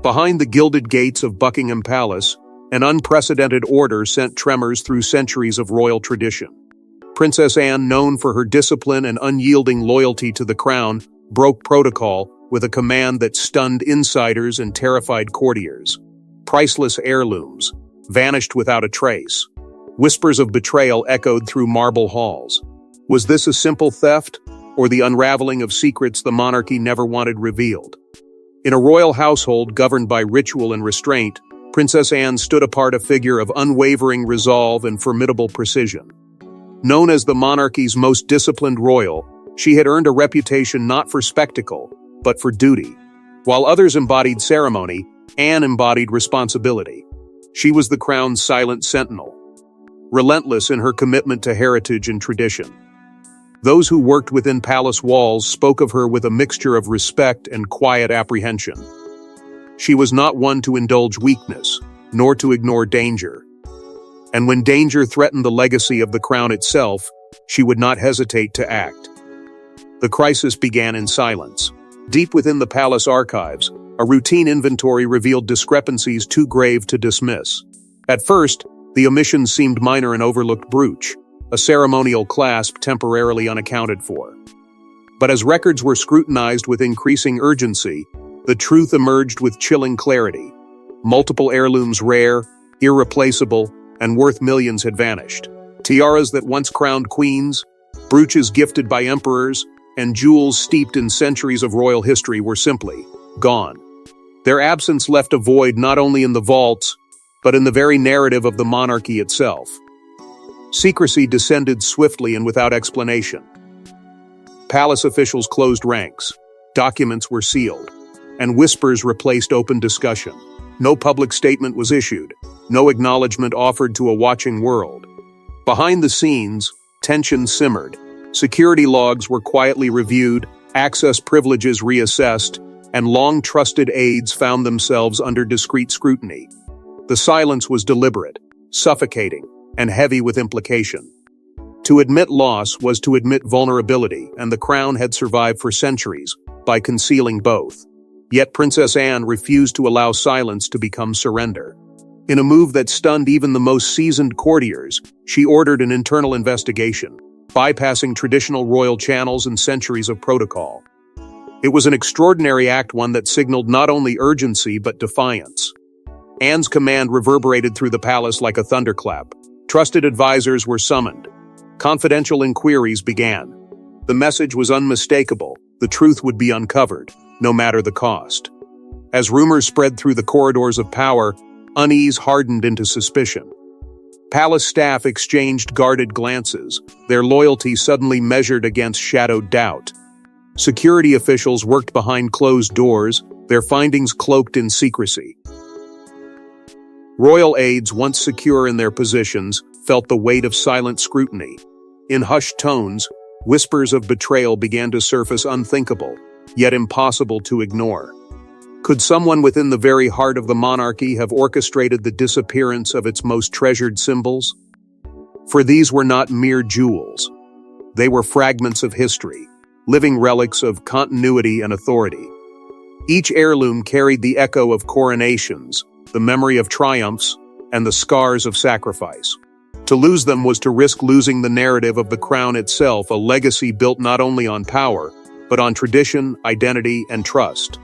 Behind the gilded gates of Buckingham Palace, an unprecedented order sent tremors through centuries of royal tradition. Princess Anne, known for her discipline and unyielding loyalty to the crown, broke protocol with a command that stunned insiders and terrified courtiers. Priceless heirlooms vanished without a trace. Whispers of betrayal echoed through marble halls. Was this a simple theft, or the unraveling of secrets the monarchy never wanted revealed? In a royal household governed by ritual and restraint, Princess Anne stood apart, a figure of unwavering resolve and formidable precision. Known as the monarchy's most disciplined royal, she had earned a reputation not for spectacle, but for duty. While others embodied ceremony, Anne embodied responsibility. She was the crown's silent sentinel, relentless in her commitment to heritage and tradition. Those who worked within palace walls spoke of her with a mixture of respect and quiet apprehension. She was not one to indulge weakness, nor to ignore danger. And when danger threatened the legacy of the crown itself, she would not hesitate to act. The crisis began in silence. Deep within the palace archives, a routine inventory revealed discrepancies too grave to dismiss. At first, the omissions seemed minor: an overlooked brooch, a ceremonial clasp temporarily unaccounted for. But as records were scrutinized with increasing urgency, the truth emerged with chilling clarity. Multiple heirlooms, rare, irreplaceable, and worth millions, had vanished. Tiaras that once crowned queens, brooches gifted by emperors, and jewels steeped in centuries of royal history were simply gone. Their absence left a void not only in the vaults, but in the very narrative of the monarchy itself. Secrecy descended swiftly and without explanation. Palace officials closed ranks, documents were sealed, and whispers replaced open discussion. No public statement was issued, no acknowledgement offered to a watching world. Behind the scenes, tension simmered. Security logs were quietly reviewed, access privileges reassessed, and long-trusted aides found themselves under discreet scrutiny. The silence was deliberate, suffocating, and heavy with implication. To admit loss was to admit vulnerability, and the crown had survived for centuries by concealing both. Yet Princess Anne refused to allow silence to become surrender. In a move that stunned even the most seasoned courtiers, she ordered an internal investigation, bypassing traditional royal channels and centuries of protocol. It was an extraordinary act, one that signaled not only urgency but defiance. Anne's command reverberated through the palace like a thunderclap. Trusted advisors were summoned. Confidential inquiries began. The message was unmistakable: the truth would be uncovered, no matter the cost. As rumors spread through the corridors of power, unease hardened into suspicion. Palace staff exchanged guarded glances, their loyalty suddenly measured against shadowed doubt. Security officials worked behind closed doors, their findings cloaked in secrecy. Royal aides, once secure in their positions, felt the weight of silent scrutiny. In hushed tones, whispers of betrayal began to surface, unthinkable, yet impossible to ignore. Could someone within the very heart of the monarchy have orchestrated the disappearance of its most treasured symbols? For these were not mere jewels. They were fragments of history, living relics of continuity and authority. Each heirloom carried the echo of coronations, the memory of triumphs, and the scars of sacrifice. To lose them was to risk losing the narrative of the crown itself, a legacy built not only on power, but on tradition, identity, and trust.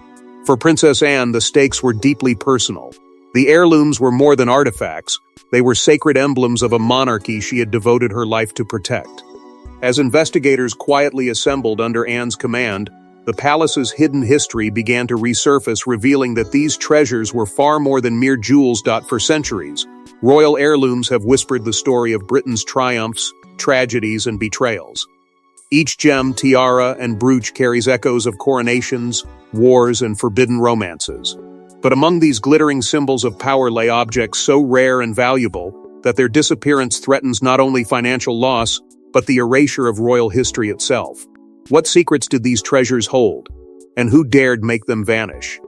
For Princess Anne, the stakes were deeply personal. The heirlooms were more than artifacts; they were sacred emblems of a monarchy she had devoted her life to protect. As investigators quietly assembled under Anne's command, the palace's hidden history began to resurface, revealing that these treasures were far more than mere jewels. For centuries, royal heirlooms have whispered the story of Britain's triumphs, tragedies, and betrayals. Each gem, tiara, and brooch carries echoes of coronations, wars, and forbidden romances. But among these glittering symbols of power lay objects so rare and valuable that their disappearance threatens not only financial loss, but the erasure of royal history itself. What secrets did these treasures hold, and who dared make them vanish?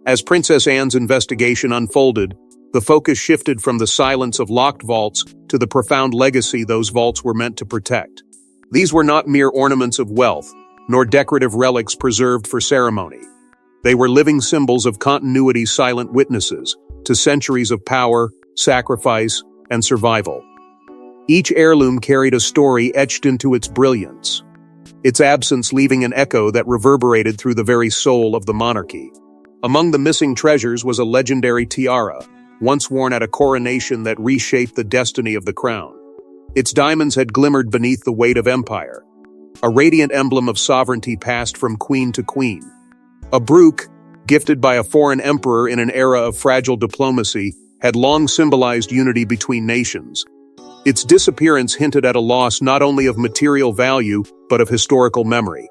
As Princess Anne's investigation unfolded, the focus shifted from the silence of locked vaults to the profound legacy those vaults were meant to protect. These were not mere ornaments of wealth, nor decorative relics preserved for ceremony. They were living symbols of continuity's silent witnesses to centuries of power, sacrifice, and survival. Each heirloom carried a story etched into its brilliance, its absence leaving an echo that reverberated through the very soul of the monarchy. Among the missing treasures was a legendary tiara, once worn at a coronation that reshaped the destiny of the crown. Its diamonds had glimmered beneath the weight of empire, a radiant emblem of sovereignty passed from queen to queen. A bruch, gifted by a foreign emperor in an era of fragile diplomacy, had long symbolized unity between nations. Its disappearance hinted at a loss not only of material value, but of historical memory.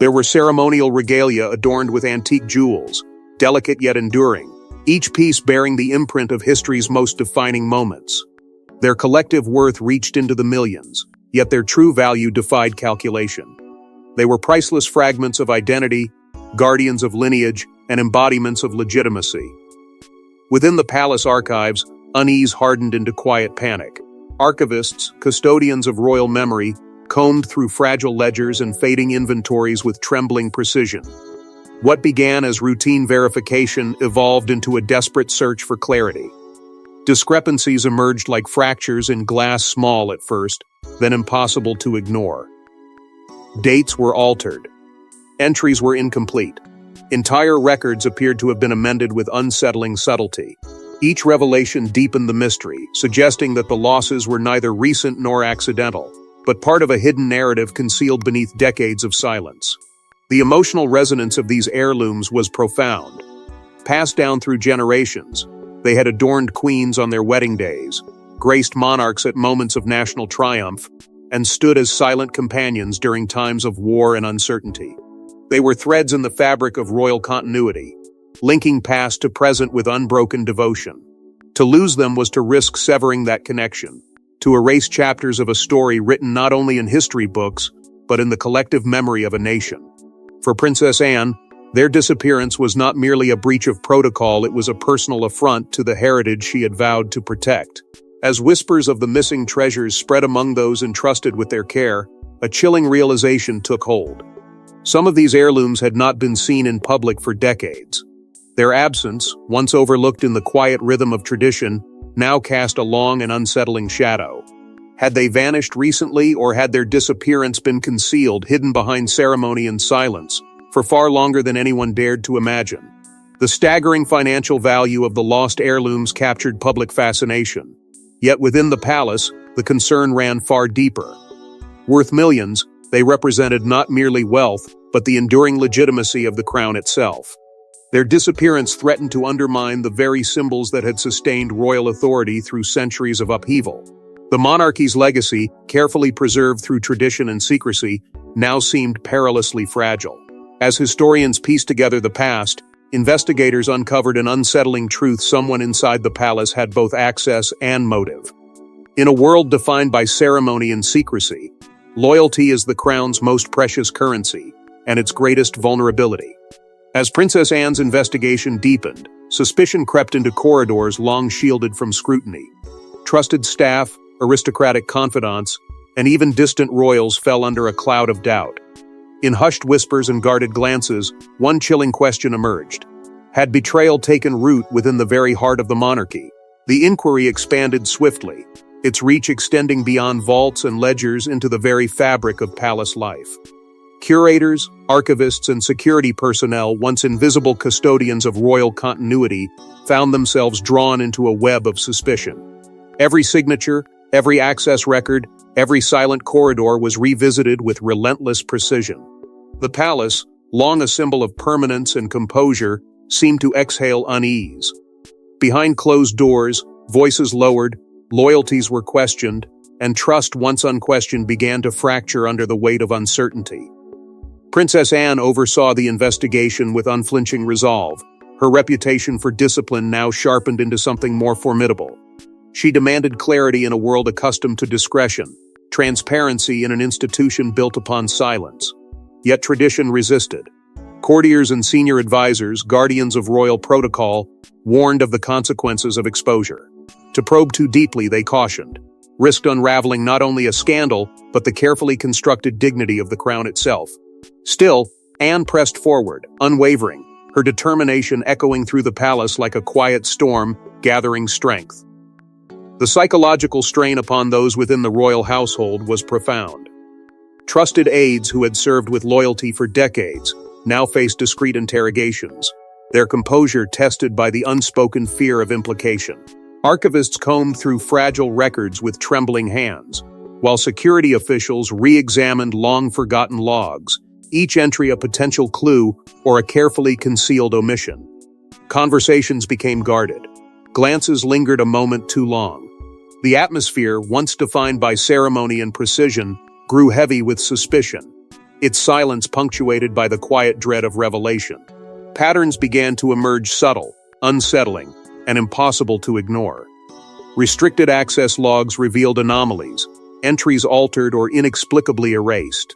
There were ceremonial regalia adorned with antique jewels, delicate yet enduring, each piece bearing the imprint of history's most defining moments. Their collective worth reached into the millions, yet their true value defied calculation. They were priceless fragments of identity, guardians of lineage, and embodiments of legitimacy. Within the palace archives, unease hardened into quiet panic. Archivists, custodians of royal memory, combed through fragile ledgers and fading inventories with trembling precision. What began as routine verification evolved into a desperate search for clarity. Discrepancies emerged like fractures in glass, small at first, then impossible to ignore. Dates were altered. Entries were incomplete. Entire records appeared to have been amended with unsettling subtlety. Each revelation deepened the mystery, suggesting that the losses were neither recent nor accidental, but part of a hidden narrative concealed beneath decades of silence. The emotional resonance of these heirlooms was profound. Passed down through generations, they had adorned queens on their wedding days, graced monarchs at moments of national triumph, and stood as silent companions during times of war and uncertainty. They were threads in the fabric of royal continuity, linking past to present with unbroken devotion. To lose them was to risk severing that connection, to erase chapters of a story written not only in history books, but in the collective memory of a nation. For Princess Anne, their disappearance was not merely a breach of protocol, it was a personal affront to the heritage she had vowed to protect. As whispers of the missing treasures spread among those entrusted with their care, a chilling realization took hold. Some of these heirlooms had not been seen in public for decades. Their absence, once overlooked in the quiet rhythm of tradition, now cast a long and unsettling shadow. Had they vanished recently, or had their disappearance been concealed, hidden behind ceremony and silence, for far longer than anyone dared to imagine? The staggering financial value of the lost heirlooms captured public fascination. Yet within the palace, the concern ran far deeper. Worth millions, they represented not merely wealth, but the enduring legitimacy of the crown itself. Their disappearance threatened to undermine the very symbols that had sustained royal authority through centuries of upheaval. The monarchy's legacy, carefully preserved through tradition and secrecy, now seemed perilously fragile. As historians pieced together the past, investigators uncovered an unsettling truth: someone inside the palace had both access and motive. In a world defined by ceremony and secrecy, loyalty is the crown's most precious currency, and its greatest vulnerability. As Princess Anne's investigation deepened, suspicion crept into corridors long shielded from scrutiny. Trusted staff, aristocratic confidants, and even distant royals fell under a cloud of doubt. In hushed whispers and guarded glances, one chilling question emerged. Had betrayal taken root within the very heart of the monarchy? The inquiry expanded swiftly, its reach extending beyond vaults and ledgers into the very fabric of palace life. Curators, archivists, and security personnel, once invisible custodians of royal continuity, found themselves drawn into a web of suspicion. Every signature, every access record, every silent corridor was revisited with relentless precision. The palace, long a symbol of permanence and composure, seemed to exhale unease. Behind closed doors, voices lowered, loyalties were questioned, and trust, once unquestioned, began to fracture under the weight of uncertainty. Princess Anne oversaw the investigation with unflinching resolve, her reputation for discipline now sharpened into something more formidable. She demanded clarity in a world accustomed to discretion, transparency in an institution built upon silence. Yet tradition resisted. Courtiers and senior advisors, guardians of royal protocol, warned of the consequences of exposure. To probe too deeply, they cautioned, risked unraveling not only a scandal, but the carefully constructed dignity of the crown itself. Still, Anne pressed forward, unwavering, her determination echoing through the palace like a quiet storm, gathering strength. The psychological strain upon those within the royal household was profound. Trusted aides who had served with loyalty for decades now faced discreet interrogations, their composure tested by the unspoken fear of implication. Archivists combed through fragile records with trembling hands, while security officials re-examined long-forgotten logs, each entry a potential clue or a carefully concealed omission. Conversations became guarded. Glances lingered a moment too long. The atmosphere, once defined by ceremony and precision, grew heavy with suspicion, its silence punctuated by the quiet dread of revelation. Patterns began to emerge subtle, unsettling, and impossible to ignore. Restricted access logs revealed anomalies, entries altered or inexplicably erased.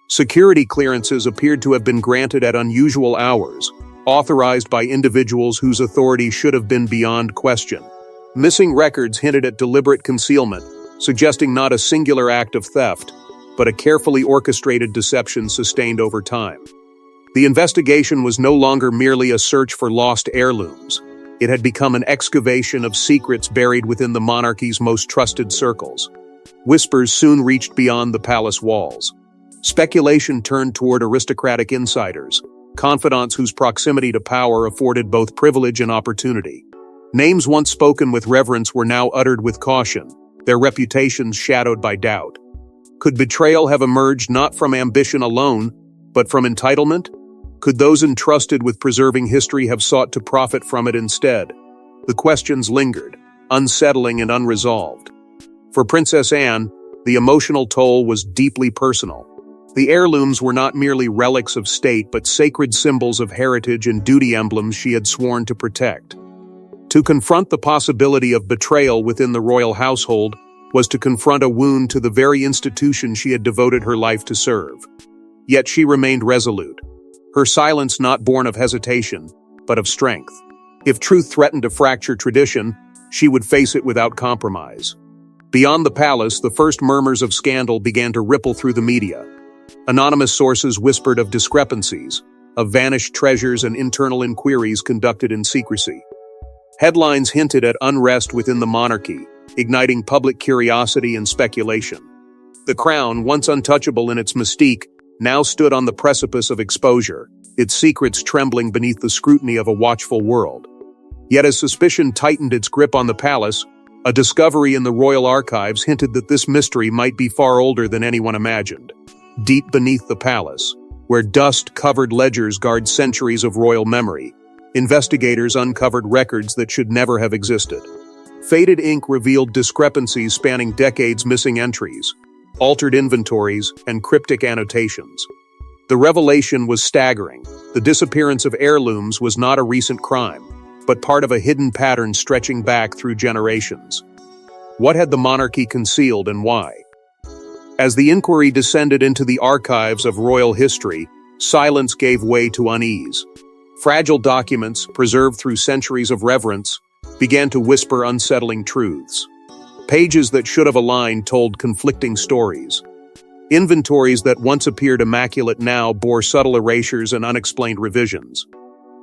Security clearances appeared to have been granted at unusual hours, authorized by individuals whose authority should have been beyond question. Missing records hinted at deliberate concealment, suggesting not a singular act of theft, but a carefully orchestrated deception sustained over time. The investigation was no longer merely a search for lost heirlooms. It had become an excavation of secrets buried within the monarchy's most trusted circles. Whispers soon reached beyond the palace walls. Speculation turned toward aristocratic insiders, confidants whose proximity to power afforded both privilege and opportunity. Names once spoken with reverence were now uttered with caution, their reputations shadowed by doubt. Could betrayal have emerged not from ambition alone, but from entitlement? Could those entrusted with preserving history have sought to profit from it instead? The questions lingered, unsettling and unresolved. For Princess Anne, the emotional toll was deeply personal. The heirlooms were not merely relics of state but sacred symbols of heritage and duty emblems she had sworn to protect. To confront the possibility of betrayal within the royal household was to confront a wound to the very institution she had devoted her life to serve. Yet she remained resolute, her silence not born of hesitation, but of strength. If truth threatened to fracture tradition, she would face it without compromise. Beyond the palace, the first murmurs of scandal began to ripple through the media. Anonymous sources whispered of discrepancies, of vanished treasures and internal inquiries conducted in secrecy. Headlines hinted at unrest within the monarchy, igniting public curiosity and speculation. The crown, once untouchable in its mystique, now stood on the precipice of exposure, its secrets trembling beneath the scrutiny of a watchful world. Yet as suspicion tightened its grip on the palace, a discovery in the royal archives hinted that this mystery might be far older than anyone imagined. Deep beneath the palace, where dust-covered ledgers guard centuries of royal memory, investigators uncovered records that should never have existed. Faded ink revealed discrepancies spanning decades, missing entries, altered inventories, and cryptic annotations. The revelation was staggering. The disappearance of heirlooms was not a recent crime, but part of a hidden pattern stretching back through generations. What had the monarchy concealed and why? As the inquiry descended into the archives of royal history, silence gave way to unease. Fragile documents, preserved through centuries of reverence, began to whisper unsettling truths. Pages that should have aligned told conflicting stories. Inventories that once appeared immaculate now bore subtle erasures and unexplained revisions.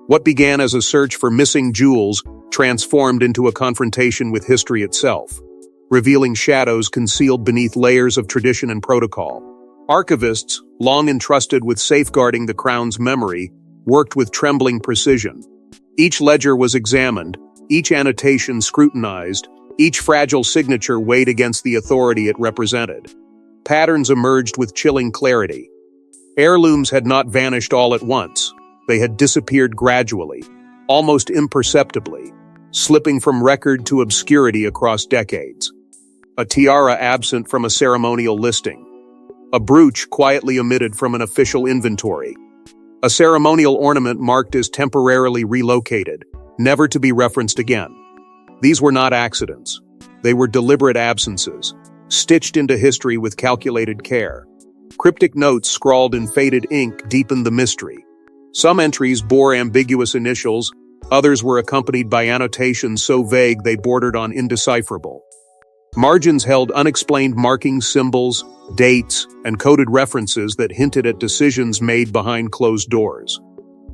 What began as a search for missing jewels transformed into a confrontation with history itself, revealing shadows concealed beneath layers of tradition and protocol. Archivists, long entrusted with safeguarding the crown's memory, worked with trembling precision. Each ledger was examined, each annotation scrutinized, each fragile signature weighed against the authority it represented. Patterns emerged with chilling clarity. Heirlooms had not vanished all at once. They had disappeared gradually, almost imperceptibly, slipping from record to obscurity across decades. A tiara absent from a ceremonial listing. A brooch quietly omitted from an official inventory. A ceremonial ornament marked as temporarily relocated, never to be referenced again. These were not accidents. They were deliberate absences, stitched into history with calculated care. Cryptic notes scrawled in faded ink deepened the mystery. Some entries bore ambiguous initials, others were accompanied by annotations so vague they bordered on indecipherable. Margins held unexplained markings, symbols, dates, and coded references that hinted at decisions made behind closed doors.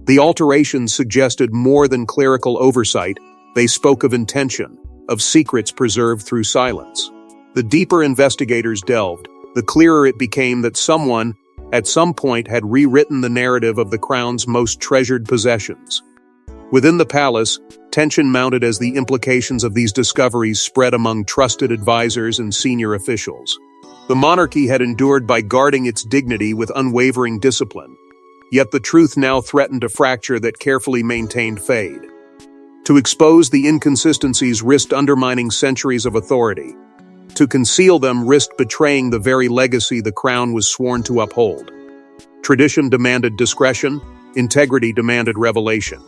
The alterations suggested more than clerical oversight. They spoke of intention, of secrets preserved through silence. The deeper investigators delved, the clearer it became that someone, at some point, had rewritten the narrative of the crown's most treasured possessions. Within the palace, tension mounted as the implications of these discoveries spread among trusted advisors and senior officials. The monarchy had endured by guarding its dignity with unwavering discipline, yet the truth now threatened to fracture that carefully maintained fade. To expose the inconsistencies risked undermining centuries of authority. To conceal them risked betraying the very legacy the crown was sworn to uphold. Tradition demanded discretion, integrity demanded revelation.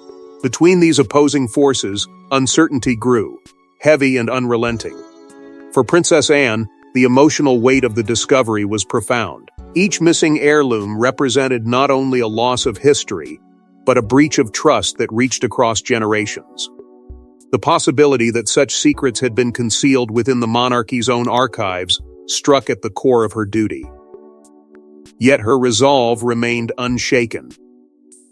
Between these opposing forces, uncertainty grew, heavy and unrelenting. For Princess Anne, the emotional weight of the discovery was profound. Each missing heirloom represented not only a loss of history, but a breach of trust that reached across generations. The possibility that such secrets had been concealed within the monarchy's own archives struck at the core of her duty. Yet her resolve remained unshaken.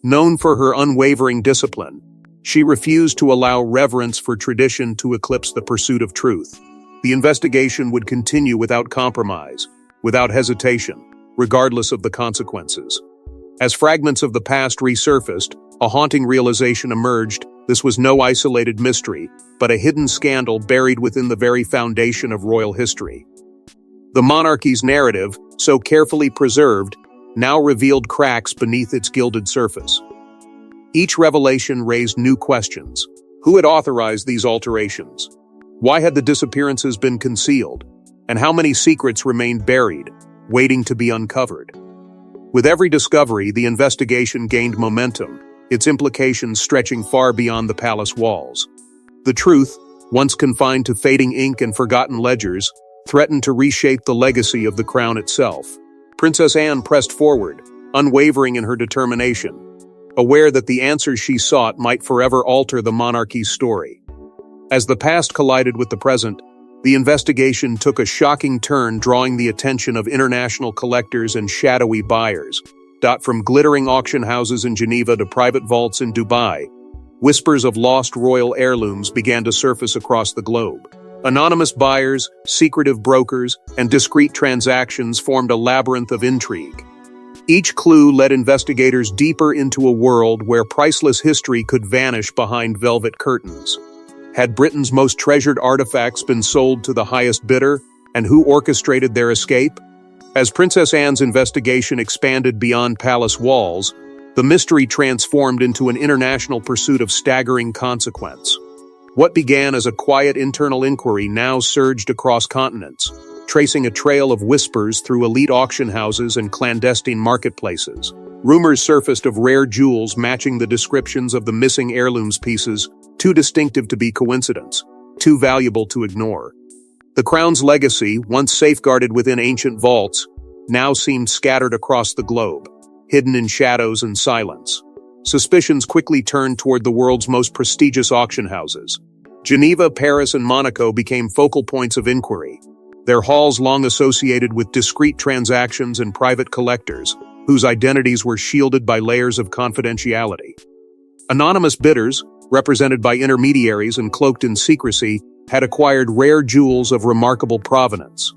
Known for her unwavering discipline, she refused to allow reverence for tradition to eclipse the pursuit of truth. The investigation would continue without compromise, without hesitation, regardless of the consequences. As fragments of the past resurfaced, a haunting realization emerged. This was no isolated mystery, but a hidden scandal buried within the very foundation of royal history. The monarchy's narrative, so carefully preserved, now revealed cracks beneath its gilded surface. Each revelation raised new questions. Who had authorized these alterations? Why had the disappearances been concealed? And how many secrets remained buried, waiting to be uncovered? With every discovery, the investigation gained momentum, its implications stretching far beyond the palace walls. The truth, once confined to fading ink and forgotten ledgers, threatened to reshape the legacy of the crown itself. Princess Anne pressed forward, unwavering in her determination, aware that the answers she sought might forever alter the monarchy's story. As the past collided with the present, the investigation took a shocking turn, drawing the attention of international collectors and shadowy buyers. From glittering auction houses in Geneva to private vaults in Dubai, whispers of lost royal heirlooms began to surface across the globe. Anonymous buyers, secretive brokers, and discreet transactions formed a labyrinth of intrigue. Each clue led investigators deeper into a world where priceless history could vanish behind velvet curtains. Had Britain's most treasured artifacts been sold to the highest bidder, and who orchestrated their escape? As Princess Anne's investigation expanded beyond palace walls, the mystery transformed into an international pursuit of staggering consequence. What began as a quiet internal inquiry now surged across continents, tracing a trail of whispers through elite auction houses and clandestine marketplaces. Rumors surfaced of rare jewels matching the descriptions of the missing heirlooms pieces, too distinctive to be coincidence, too valuable to ignore. The crown's legacy, once safeguarded within ancient vaults, now seemed scattered across the globe, hidden in shadows and silence. Suspicions quickly turned toward the world's most prestigious auction houses. Geneva, Paris, and Monaco became focal points of inquiry, their halls long associated with discreet transactions and private collectors, whose identities were shielded by layers of confidentiality. Anonymous bidders, represented by intermediaries and cloaked in secrecy, had acquired rare jewels of remarkable provenance.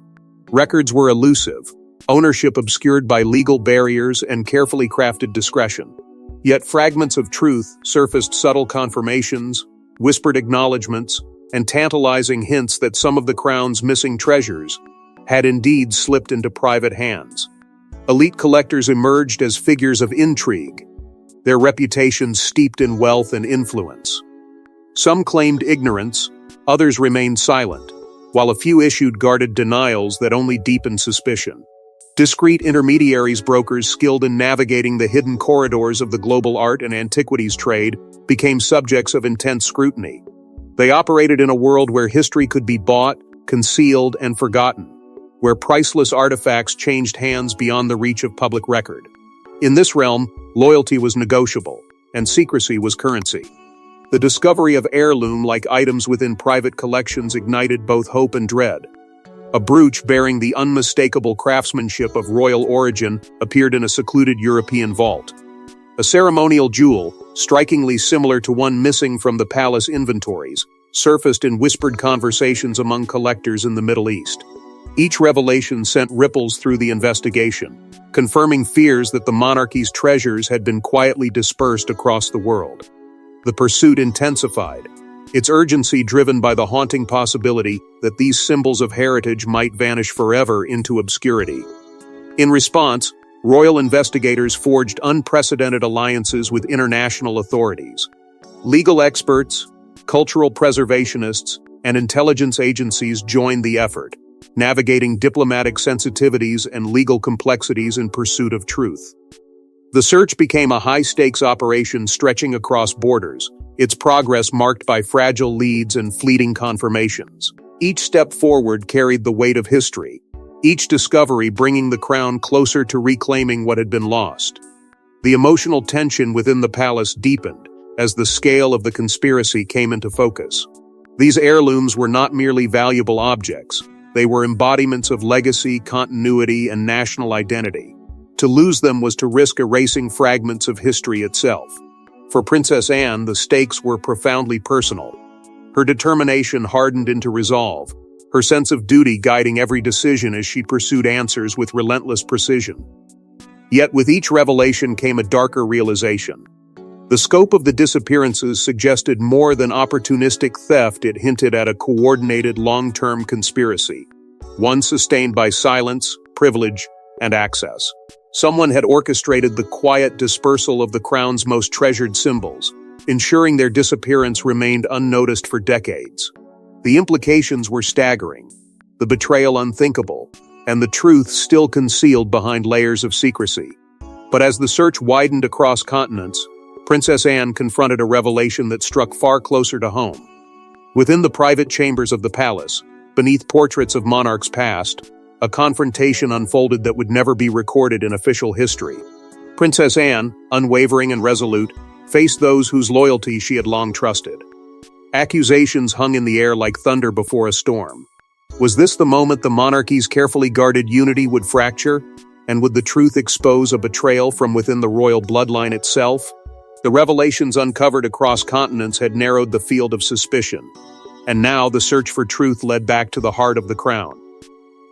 Records were elusive, ownership obscured by legal barriers and carefully crafted discretion. Yet fragments of truth surfaced, subtle confirmations, whispered acknowledgments, and tantalizing hints that some of the crown's missing treasures had indeed slipped into private hands. Elite collectors emerged as figures of intrigue, their reputations steeped in wealth and influence. Some claimed ignorance, others remained silent, while a few issued guarded denials that only deepened suspicion. Discreet intermediaries, brokers skilled in navigating the hidden corridors of the global art and antiquities trade, became subjects of intense scrutiny. They operated in a world where history could be bought, concealed, and forgotten, where priceless artifacts changed hands beyond the reach of public record. In this realm, loyalty was negotiable, and secrecy was currency. The discovery of heirloom-like items within private collections ignited both hope and dread. A brooch bearing the unmistakable craftsmanship of royal origin appeared in a secluded European vault. A ceremonial jewel, strikingly similar to one missing from the palace inventories, surfaced in whispered conversations among collectors in the Middle East. Each revelation sent ripples through the investigation, confirming fears that the monarchy's treasures had been quietly dispersed across the world. The pursuit intensified, its urgency driven by the haunting possibility that these symbols of heritage might vanish forever into obscurity. In response, royal investigators forged unprecedented alliances with international authorities. Legal experts, cultural preservationists, and intelligence agencies joined the effort, navigating diplomatic sensitivities and legal complexities in pursuit of truth. The search became a high-stakes operation stretching across borders, its progress marked by fragile leads and fleeting confirmations. Each step forward carried the weight of history, each discovery bringing the crown closer to reclaiming what had been lost. The emotional tension within the palace deepened as the scale of the conspiracy came into focus. These heirlooms were not merely valuable objects, they were embodiments of legacy, continuity, and national identity. To lose them was to risk erasing fragments of history itself. For Princess Anne, the stakes were profoundly personal. Her determination hardened into resolve, her sense of duty guiding every decision as she pursued answers with relentless precision. Yet with each revelation came a darker realization. The scope of the disappearances suggested more than opportunistic theft. It hinted at a coordinated long-term conspiracy, one sustained by silence, privilege, and access. Someone had orchestrated the quiet dispersal of the crown's most treasured symbols, ensuring their disappearance remained unnoticed for decades. The implications were staggering, the betrayal unthinkable, and the truth still concealed behind layers of secrecy. But as the search widened across continents, Princess Anne confronted a revelation that struck far closer to home. Within the private chambers of the palace, beneath portraits of monarchs past, a confrontation unfolded that would never be recorded in official history. Princess Anne, unwavering and resolute, faced those whose loyalty she had long trusted. Accusations hung in the air like thunder before a storm. Was this the moment the monarchy's carefully guarded unity would fracture? And would the truth expose a betrayal from within the royal bloodline itself? The revelations uncovered across continents had narrowed the field of suspicion, and now the search for truth led back to the heart of the crown.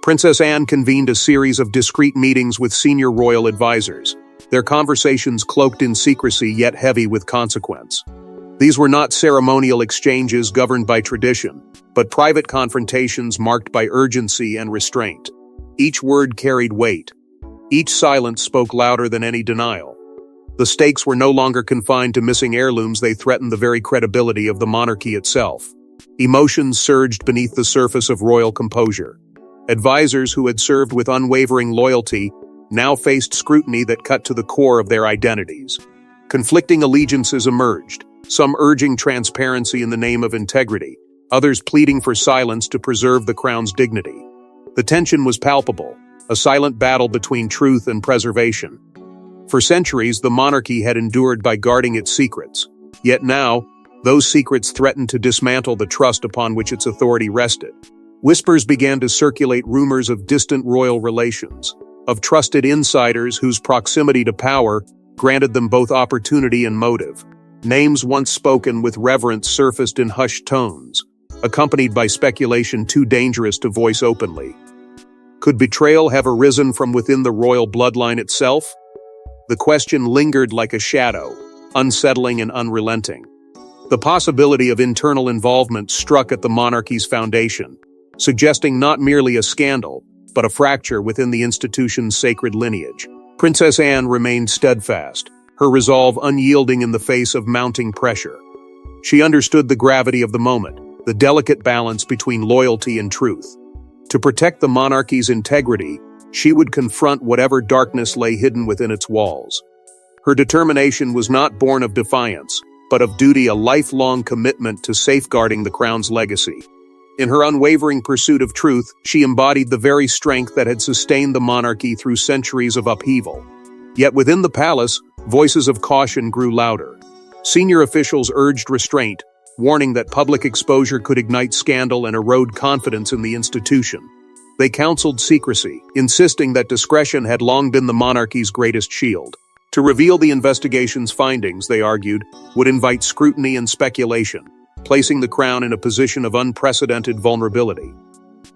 Princess Anne convened a series of discreet meetings with senior royal advisors, their conversations cloaked in secrecy yet heavy with consequence. These were not ceremonial exchanges governed by tradition, but private confrontations marked by urgency and restraint. Each word carried weight. Each silence spoke louder than any denial. The stakes were no longer confined to missing heirlooms, they threatened the very credibility of the monarchy itself. Emotions surged beneath the surface of royal composure. Advisors who had served with unwavering loyalty now faced scrutiny that cut to the core of their identities. Conflicting allegiances emerged, some urging transparency in the name of integrity, others pleading for silence to preserve the crown's dignity. The tension was palpable, a silent battle between truth and preservation. For centuries, the monarchy had endured by guarding its secrets. Yet now, those secrets threatened to dismantle the trust upon which its authority rested. Whispers began to circulate, rumors of distant royal relations, of trusted insiders whose proximity to power granted them both opportunity and motive. Names once spoken with reverence surfaced in hushed tones, accompanied by speculation too dangerous to voice openly. Could betrayal have arisen from within the royal bloodline itself? The question lingered like a shadow, unsettling and unrelenting. The possibility of internal involvement struck at the monarchy's foundation, suggesting not merely a scandal, but a fracture within the institution's sacred lineage. Princess Anne remained steadfast, her resolve unyielding in the face of mounting pressure. She understood the gravity of the moment, the delicate balance between loyalty and truth. To protect the monarchy's integrity, she would confront whatever darkness lay hidden within its walls. Her determination was not born of defiance, but of duty, a lifelong commitment to safeguarding the crown's legacy. In her unwavering pursuit of truth, she embodied the very strength that had sustained the monarchy through centuries of upheaval. Yet within the palace, voices of caution grew louder. Senior officials urged restraint, warning that public exposure could ignite scandal and erode confidence in the institution. They counseled secrecy, insisting that discretion had long been the monarchy's greatest shield. To reveal the investigation's findings, they argued, would invite scrutiny and speculation, placing the crown in a position of unprecedented vulnerability.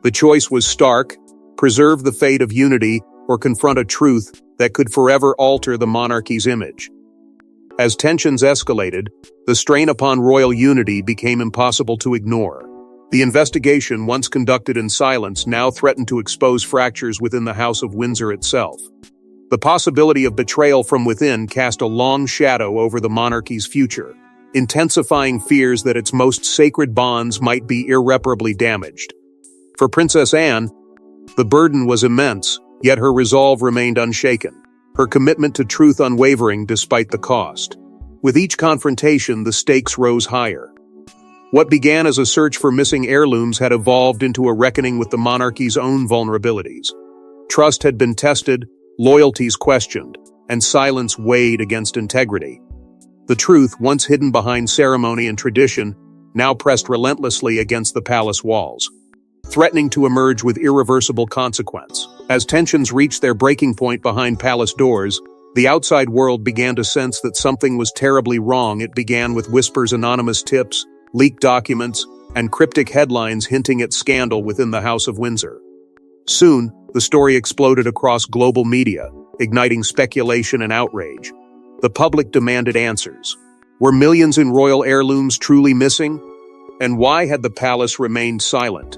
The choice was stark: preserve the fate of unity or confront a truth that could forever alter the monarchy's image. As tensions escalated, the strain upon royal unity became impossible to ignore. The investigation, once conducted in silence, now threatened to expose fractures within the House of Windsor itself. The possibility of betrayal from within cast a long shadow over the monarchy's future, intensifying fears that its most sacred bonds might be irreparably damaged. For Princess Anne, the burden was immense, yet her resolve remained unshaken, her commitment to truth unwavering despite the cost. With each confrontation, the stakes rose higher. What began as a search for missing heirlooms had evolved into a reckoning with the monarchy's own vulnerabilities. Trust had been tested, loyalties questioned, and silence weighed against integrity. The truth, once hidden behind ceremony and tradition, now pressed relentlessly against the palace walls, threatening to emerge with irreversible consequence. As tensions reached their breaking point behind palace doors, the outside world began to sense that something was terribly wrong. It began with whispers, anonymous tips, leaked documents, and cryptic headlines hinting at scandal within the House of Windsor. Soon, the story exploded across global media, igniting speculation and outrage. The public demanded answers. Were millions in royal heirlooms truly missing? And why had the palace remained silent?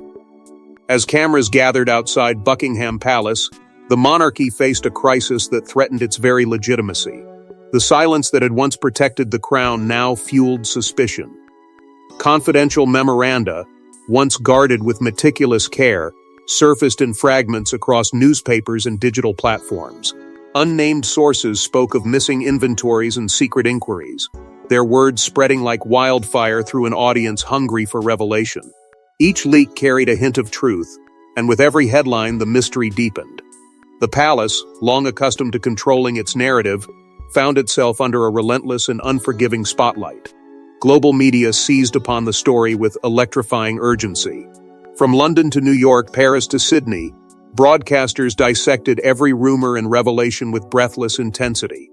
As cameras gathered outside Buckingham Palace, the monarchy faced a crisis that threatened its very legitimacy. The silence that had once protected the crown now fueled suspicion. Confidential memoranda, once guarded with meticulous care, surfaced in fragments across newspapers and digital platforms. Unnamed sources spoke of missing inventories and secret inquiries, their words spreading like wildfire through an audience hungry for revelation. Each leak carried a hint of truth, and with every headline the mystery deepened. The palace, long accustomed to controlling its narrative, found itself under a relentless and unforgiving spotlight. Global media seized upon the story with electrifying urgency. From London to New York, Paris to Sydney, broadcasters dissected every rumor and revelation with breathless intensity.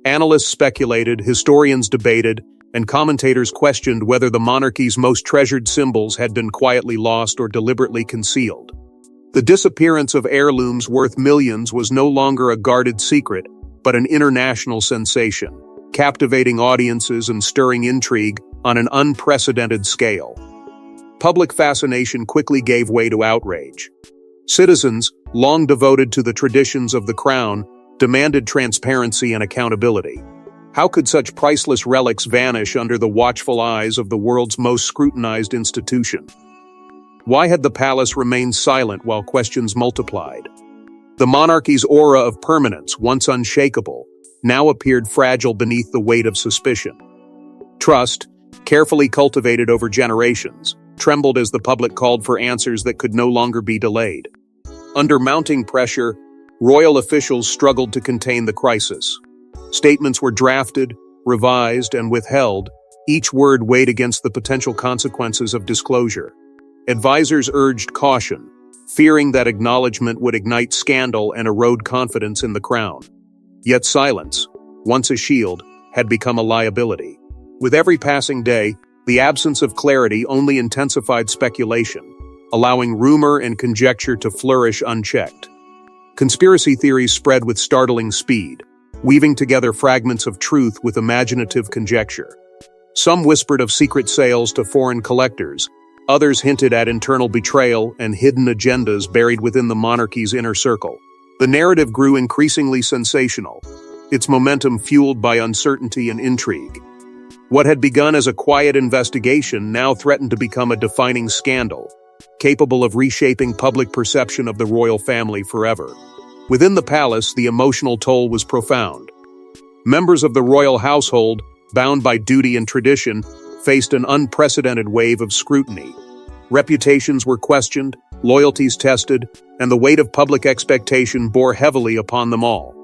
Analysts speculated, historians debated, and commentators questioned whether the monarchy's most treasured symbols had been quietly lost or deliberately concealed. The disappearance of heirlooms worth millions was no longer a guarded secret, but an international sensation, captivating audiences and stirring intrigue on an unprecedented scale. Public fascination quickly gave way to outrage. Citizens, long devoted to the traditions of the crown, demanded transparency and accountability. How could such priceless relics vanish under the watchful eyes of the world's most scrutinized institution? Why had the palace remained silent while questions multiplied? The monarchy's aura of permanence, once unshakable, now appeared fragile beneath the weight of suspicion. Trust, carefully cultivated over generations, trembled as the public called for answers that could no longer be delayed. Under mounting pressure, royal officials struggled to contain the crisis. Statements were drafted, revised, and withheld, each word weighed against the potential consequences of disclosure. Advisors urged caution, fearing that acknowledgement would ignite scandal and erode confidence in the crown. Yet silence, once a shield, had become a liability. With every passing day, the absence of clarity only intensified speculation, allowing rumor and conjecture to flourish unchecked. Conspiracy theories spread with startling speed, weaving together fragments of truth with imaginative conjecture. Some whispered of secret sales to foreign collectors, others hinted at internal betrayal and hidden agendas buried within the monarchy's inner circle. The narrative grew increasingly sensational, its momentum fueled by uncertainty and intrigue. What had begun as a quiet investigation now threatened to become a defining scandal, capable of reshaping public perception of the royal family forever. Within the palace, the emotional toll was profound. Members of the royal household, bound by duty and tradition, faced an unprecedented wave of scrutiny. Reputations were questioned, loyalties tested, and the weight of public expectation bore heavily upon them all.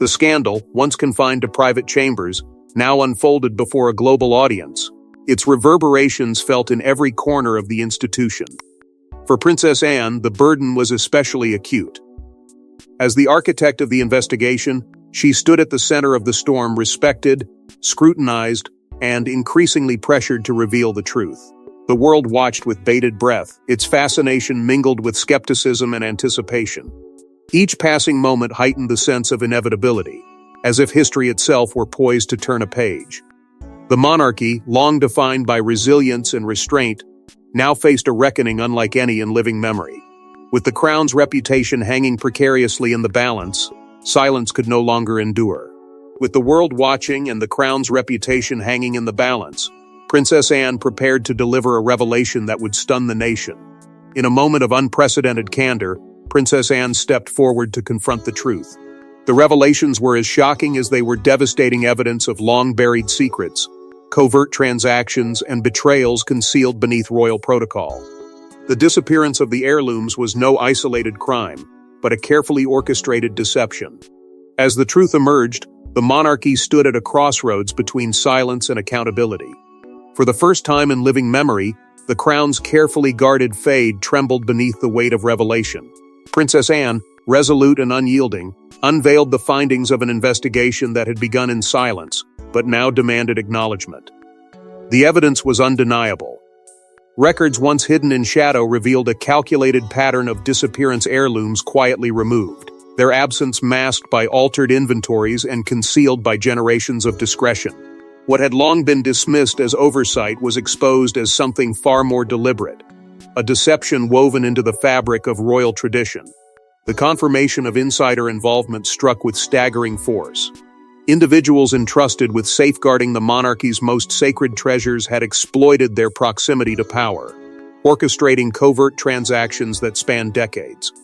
The scandal, once confined to private chambers, now unfolded before a global audience, its reverberations felt in every corner of the institution. For Princess Anne, the burden was especially acute. As the architect of the investigation, She stood at the center of the storm, respected, scrutinized, and increasingly pressured to reveal the truth. The world watched with bated breath, its fascination mingled with skepticism and anticipation. Each passing moment heightened the sense of inevitability, as if history itself were poised to turn a page. The monarchy, long defined by resilience and restraint, now faced a reckoning unlike any in living memory. With the crown's reputation hanging precariously in the balance, silence could no longer endure. With the world watching and the crown's reputation hanging in the balance, Princess Anne prepared to deliver a revelation that would stun the nation. In a moment of unprecedented candor, Princess Anne stepped forward to confront the truth. The revelations were as shocking as they were devastating evidence of long-buried secrets, covert transactions, and betrayals concealed beneath royal protocol. The disappearance of the heirlooms was no isolated crime, but a carefully orchestrated deception. As the truth emerged, the monarchy stood at a crossroads between silence and accountability. For the first time in living memory, the crown's carefully guarded fate trembled beneath the weight of revelation. Princess Anne, resolute and unyielding, unveiled the findings of an investigation that had begun in silence, but now demanded acknowledgement. The evidence was undeniable. Records once hidden in shadow revealed a calculated pattern of disappearance heirlooms quietly removed, their absence masked by altered inventories and concealed by generations of discretion. What had long been dismissed as oversight was exposed as something far more deliberate, a deception woven into the fabric of royal tradition. The confirmation of insider involvement struck with staggering force. Individuals entrusted with safeguarding the monarchy's most sacred treasures had exploited their proximity to power, orchestrating covert transactions that spanned decades.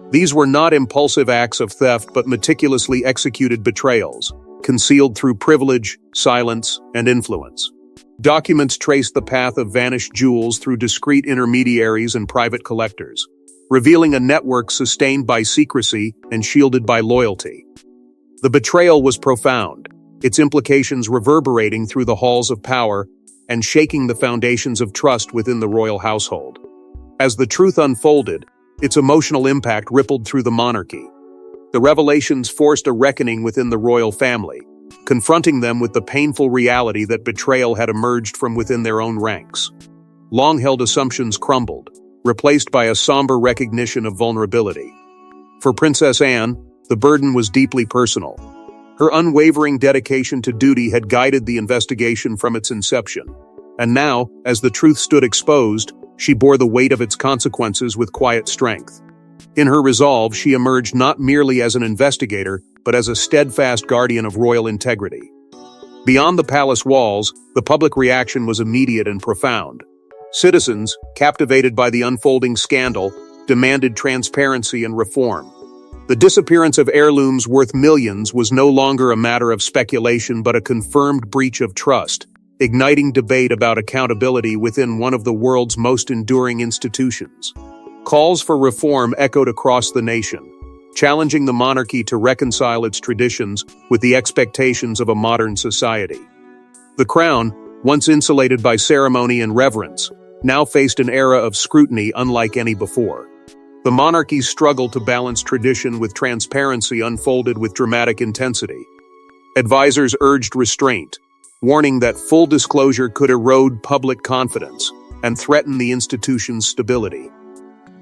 These were not impulsive acts of theft but meticulously executed betrayals, concealed through privilege, silence, and influence. Documents traced the path of vanished jewels through discreet intermediaries and private collectors, revealing a network sustained by secrecy and shielded by loyalty. The betrayal was profound, its implications reverberating through the halls of power and shaking the foundations of trust within the royal household. As the truth unfolded, its emotional impact rippled through the monarchy. The revelations forced a reckoning within the royal family, confronting them with the painful reality that betrayal had emerged from within their own ranks. Long-held assumptions crumbled, replaced by a somber recognition of vulnerability. For Princess Anne, the burden was deeply personal. Her unwavering dedication to duty had guided the investigation from its inception, and now, as the truth stood exposed, she bore the weight of its consequences with quiet strength. In her resolve, she emerged not merely as an investigator, but as a steadfast guardian of royal integrity. Beyond the palace walls, the public reaction was immediate and profound. Citizens, captivated by the unfolding scandal, demanded transparency and reform. The disappearance of heirlooms worth millions was no longer a matter of speculation but a confirmed breach of trust, igniting debate about accountability within one of the world's most enduring institutions. Calls for reform echoed across the nation, challenging the monarchy to reconcile its traditions with the expectations of a modern society. The crown, once insulated by ceremony and reverence, now faced an era of scrutiny unlike any before. The monarchy's struggle to balance tradition with transparency unfolded with dramatic intensity. Advisors urged restraint, warning that full disclosure could erode public confidence and threaten the institution's stability.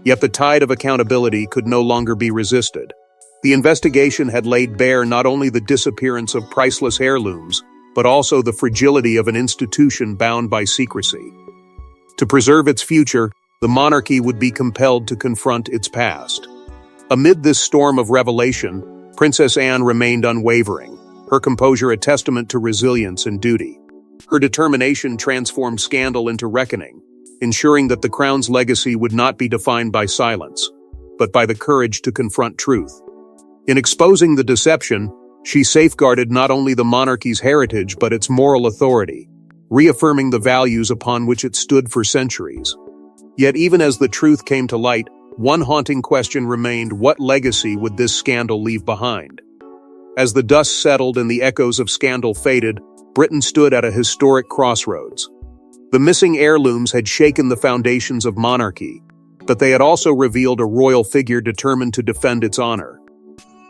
Yet the tide of accountability could no longer be resisted. The investigation had laid bare not only the disappearance of priceless heirlooms, but also the fragility of an institution bound by secrecy. To preserve its future, the monarchy would be compelled to confront its past. Amid this storm of revelation, Princess Anne remained unwavering, her composure a testament to resilience and duty. Her determination transformed scandal into reckoning, ensuring that the crown's legacy would not be defined by silence, but by the courage to confront truth. In exposing the deception, she safeguarded not only the monarchy's heritage but its moral authority, reaffirming the values upon which it stood for centuries. Yet even as the truth came to light, one haunting question remained: what legacy would this scandal leave behind? As the dust settled and the echoes of scandal faded, Britain stood at a historic crossroads. The missing heirlooms had shaken the foundations of monarchy, but they had also revealed a royal figure determined to defend its honor.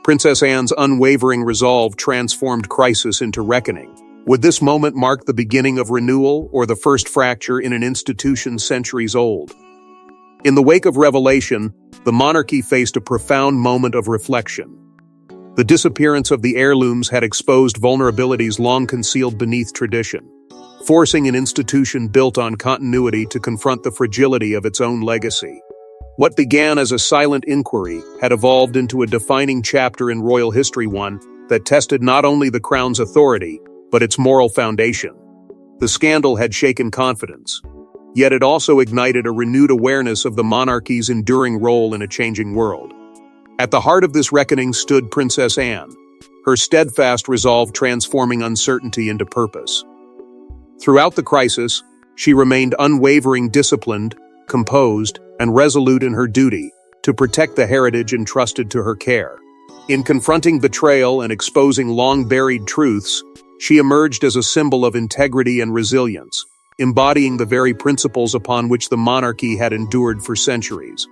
Princess Anne's unwavering resolve transformed crisis into reckoning. Would this moment mark the beginning of renewal or the first fracture in an institution centuries old? In the wake of revelation, the monarchy faced a profound moment of reflection. The disappearance of the heirlooms had exposed vulnerabilities long concealed beneath tradition, forcing an institution built on continuity to confront the fragility of its own legacy. What began as a silent inquiry had evolved into a defining chapter in royal history, one that tested not only the crown's authority, but its moral foundation. The scandal had shaken confidence, yet it also ignited a renewed awareness of the monarchy's enduring role in a changing world. At the heart of this reckoning stood Princess Anne, her steadfast resolve transforming uncertainty into purpose. Throughout the crisis, she remained unwavering, disciplined, composed, and resolute in her duty to protect the heritage entrusted to her care. In confronting betrayal and exposing long-buried truths, she emerged as a symbol of integrity and resilience, embodying the very principles upon which the monarchy had endured for centuries.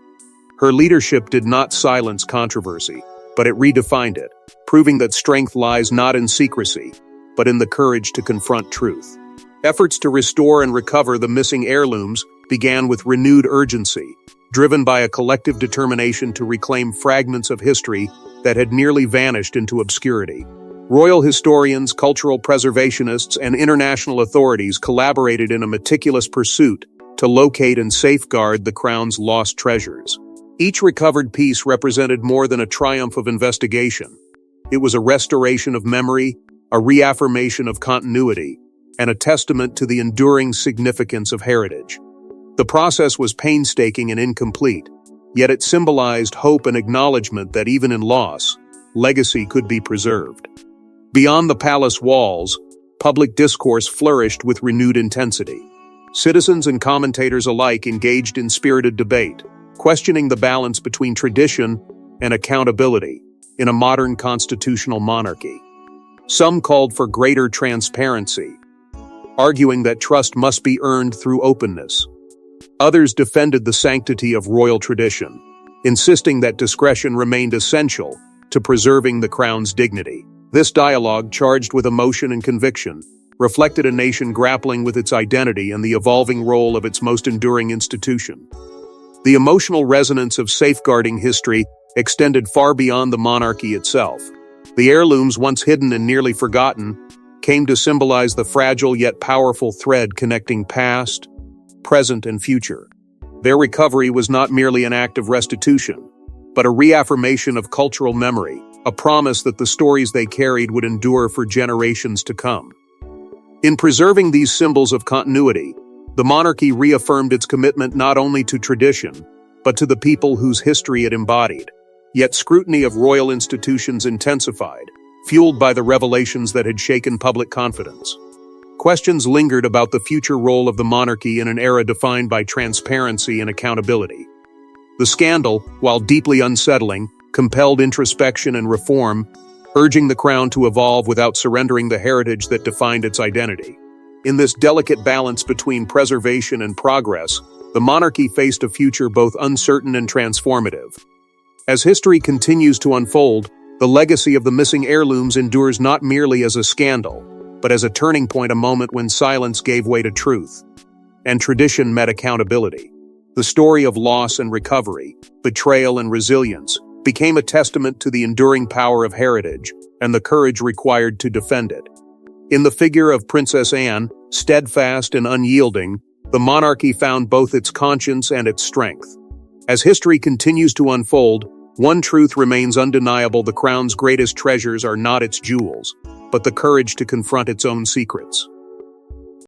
Her leadership did not silence controversy, but it redefined it, proving that strength lies not in secrecy, but in the courage to confront truth. Efforts to restore and recover the missing heirlooms began with renewed urgency, driven by a collective determination to reclaim fragments of history that had nearly vanished into obscurity. Royal historians, cultural preservationists, and international authorities collaborated in a meticulous pursuit to locate and safeguard the crown's lost treasures. Each recovered piece represented more than a triumph of investigation. It was a restoration of memory, a reaffirmation of continuity, and a testament to the enduring significance of heritage. The process was painstaking and incomplete, yet it symbolized hope and acknowledgement that even in loss, legacy could be preserved. Beyond the palace walls, public discourse flourished with renewed intensity. Citizens and commentators alike engaged in spirited debate, questioning the balance between tradition and accountability in a modern constitutional monarchy. Some called for greater transparency, arguing that trust must be earned through openness. Others defended the sanctity of royal tradition, insisting that discretion remained essential to preserving the crown's dignity. This dialogue, charged with emotion and conviction, reflected a nation grappling with its identity and the evolving role of its most enduring institution. The emotional resonance of safeguarding history extended far beyond the monarchy itself. The heirlooms, once hidden and nearly forgotten, came to symbolize the fragile yet powerful thread connecting past, present, and future. Their recovery was not merely an act of restitution, but a reaffirmation of cultural memory, a promise that the stories they carried would endure for generations to come. In preserving these symbols of continuity, the monarchy reaffirmed its commitment not only to tradition, but to the people whose history it embodied. Yet scrutiny of royal institutions intensified, fueled by the revelations that had shaken public confidence. Questions lingered about the future role of the monarchy in an era defined by transparency and accountability. The scandal, while deeply unsettling, compelled introspection and reform, urging the crown to evolve without surrendering the heritage that defined its identity. In this delicate balance between preservation and progress, the monarchy faced a future both uncertain and transformative. As history continues to unfold, the legacy of the missing heirlooms endures not merely as a scandal, but as a turning point, a moment when silence gave way to truth, and tradition met accountability. The story of loss and recovery, betrayal and resilience, became a testament to the enduring power of heritage and the courage required to defend it. In the figure of Princess Anne, steadfast and unyielding, the monarchy found both its conscience and its strength. As history continues to unfold, one truth remains undeniable: the crown's greatest treasures are not its jewels, but the courage to confront its own secrets.